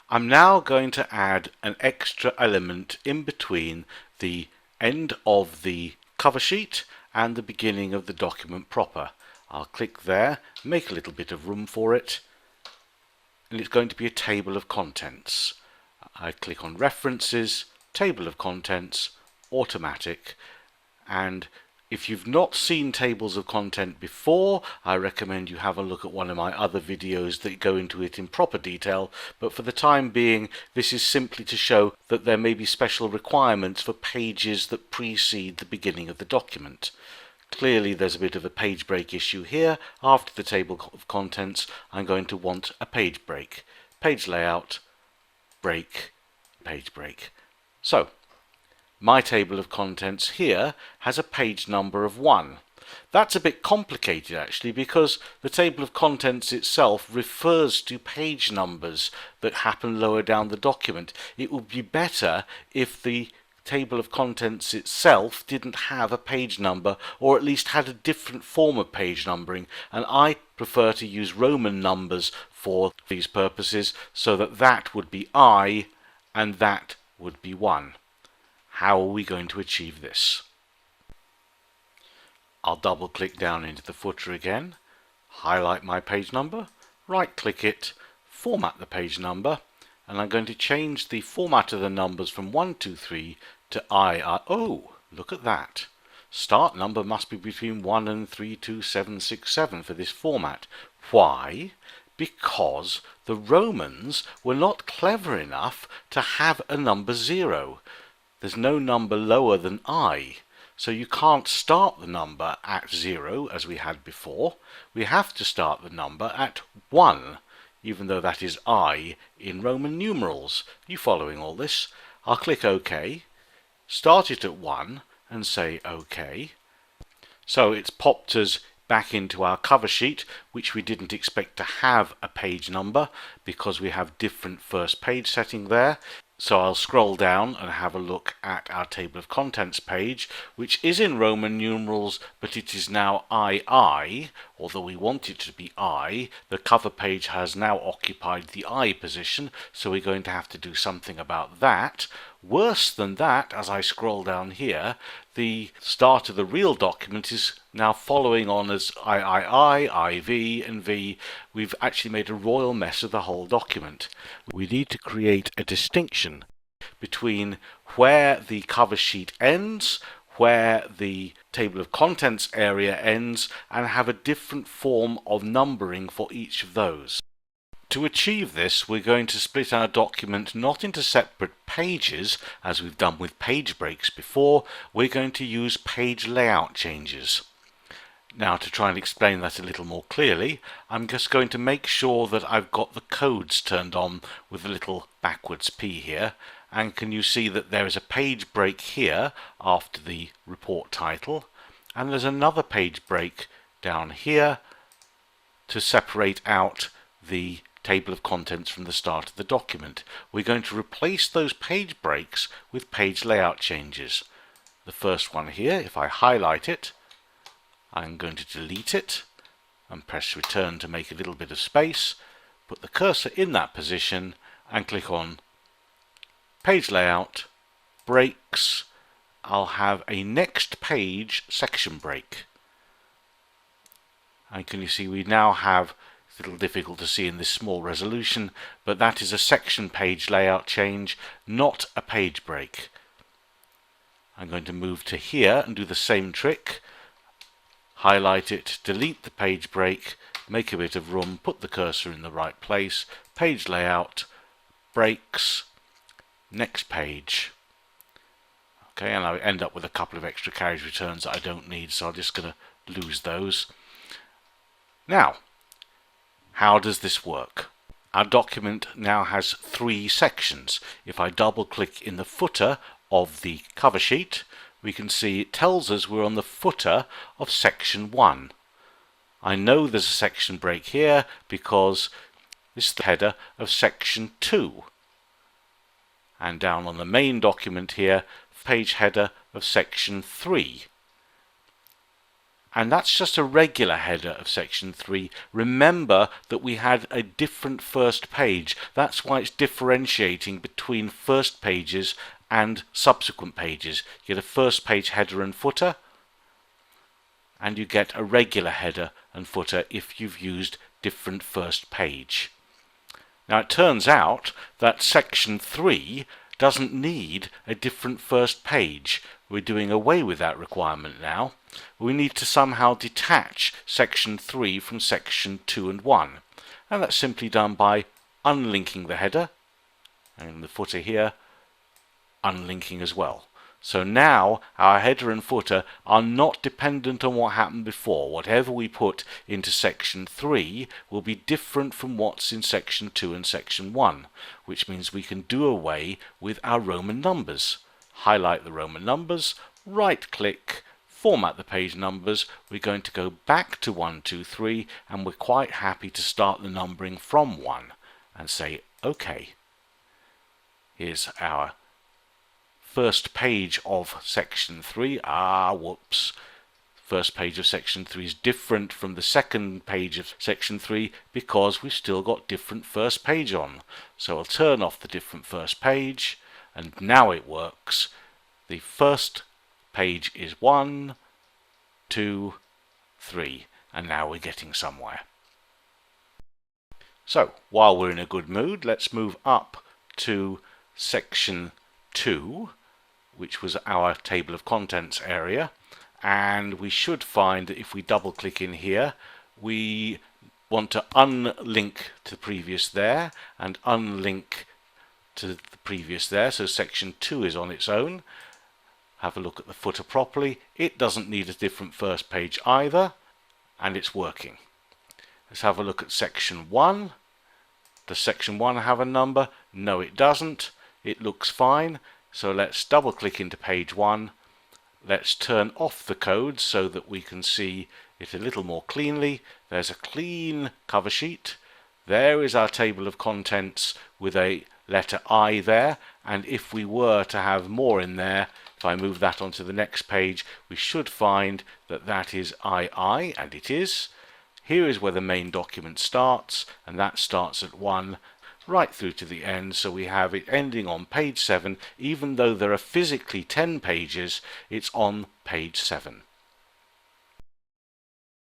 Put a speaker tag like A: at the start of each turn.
A: I'm now going to add an extra element in between the end of the cover sheet and the beginning of the document proper. I'll click there, make a little bit of room for it, and it's going to be a table of contents. I click on References, Table of Contents, Automatic, and if you've not seen tables of content before, I recommend you have a look at one of my other videos that go into it in proper detail, but for the time being this is simply to show that there may be special requirements for pages that precede the beginning of the document. Clearly there's a bit of a page break issue here. After the table of contents I'm going to want a page break. Page layout, break, page break. So my table of contents here has a page number of 1. That's a bit complicated actually, because the table of contents itself refers to page numbers that happen lower down the document. It would be better if the table of contents itself didn't have a page number, or at least had a different form of page numbering, and I prefer to use Roman numbers for these purposes, so that that would be I and that would be 1. How are we going to achieve this? I'll double click down into the footer again, highlight my page number, right click it, format the page number, and I'm going to change the format of the numbers from 1, 2, 3 to I. Oh, look at that. Start number must be between 1 and 3, 2, 7, 6, 7 for this format. Why? Because the Romans were not clever enough to have a number 0. There's no number lower than I, so you can't start the number at 0 as we had before. We have to start the number at 1, even though that is I in Roman numerals. You following all this? I'll click OK, start it at 1 and say OK. So it's popped us back into our cover sheet, which we didn't expect to have a page number because we have different first page setting there. So I'll scroll down and have a look at our table of contents page, which is in Roman numerals, but it is now II, although we want it to be I. The cover page has now occupied the I position, so we're going to have to do something about that. Worse than that, as I scroll down here, the start of the real document is now following on as III, IV, and V. We've actually made a royal mess of the whole document. We need to create a distinction between where the cover sheet ends, where the table of contents area ends, and have a different form of numbering for each of those. To achieve this, we're going to split our document not into separate pages, as we've done with page breaks before. We're going to use page layout changes. Now, to try and explain that a little more clearly, I'm just going to make sure that I've got the codes turned on with a little backwards P here. And can you see that there is a page break here after the report title, and there's another page break down here to separate out the table of contents from the start of the document. We're going to replace those page breaks with page layout changes. The first one here, if I highlight it, I'm going to delete it and press return to make a little bit of space, put the cursor in that position and click on page layout, breaks. I'll have a next page section break. And can you see we now have, it's a little difficult to see in this small resolution, but that is a section page layout change, not a page break. I'm going to move to here and do the same trick. Highlight it, delete the page break, make a bit of room, put the cursor in the right place, page layout, breaks, next page. Okay, and I end up with a couple of extra carriage returns that I don't need, so I'm just going to lose those. Now, how does this work? Our document now has 3 sections. If I double click in the footer of the cover sheet, we can see it tells us we're on the footer of section 1. I know there's a section break here because this is the header of section 2. And down on the main document here, page header of section 3. And that's just a regular header of section 3. Remember that we had a different first page. That's why it's differentiating between first pages and subsequent pages. You get a first page header and footer, and you get a regular header and footer if you've used different first page. Now it turns out that section 3 doesn't need a different first page. We're doing away with that requirement now. We need to somehow detach section 3 from section 2 and 1. And that's simply done by unlinking the header, and the footer here unlinking as well. So now our header and footer are not dependent on what happened before. Whatever we put into section 3 will be different from what's in section 2 and section 1, which means we can do away with our Roman numbers. Highlight the Roman numbers, right click, format the page numbers. We're going to go back to 1, 2, 3, and we're quite happy to start the numbering from 1 and say OK. Here's our first page of section 3. Whoops. First page of section 3 is different from the second page of section 3 because we've still got different first page on. So I'll turn off the different first page, and now it works. The first page is 1, 2, 3, and now we're getting somewhere. So while we're in a good mood, let's move up to section 2, which was our table of contents area, and we should find that if we double click in here, we want to unlink to the previous there and unlink to the previous there. So section 2 is on its own. Have a look at the footer properly. It doesn't need a different first page either, and it's working. Let's have a look at section 1. Does section 1 have a number? No, it doesn't. It looks fine. So let's double click into page 1. Let's turn off the code so that we can see it a little more cleanly. There's a clean cover sheet. There is our table of contents with a letter I there, and if we were to have more in there, if I move that onto the next page, we should find that that is II, and it is. Here is where the main document starts, and that starts at 1 right through to the end, so we have it ending on page 7. Even though there are physically 10 pages, it's on page 7.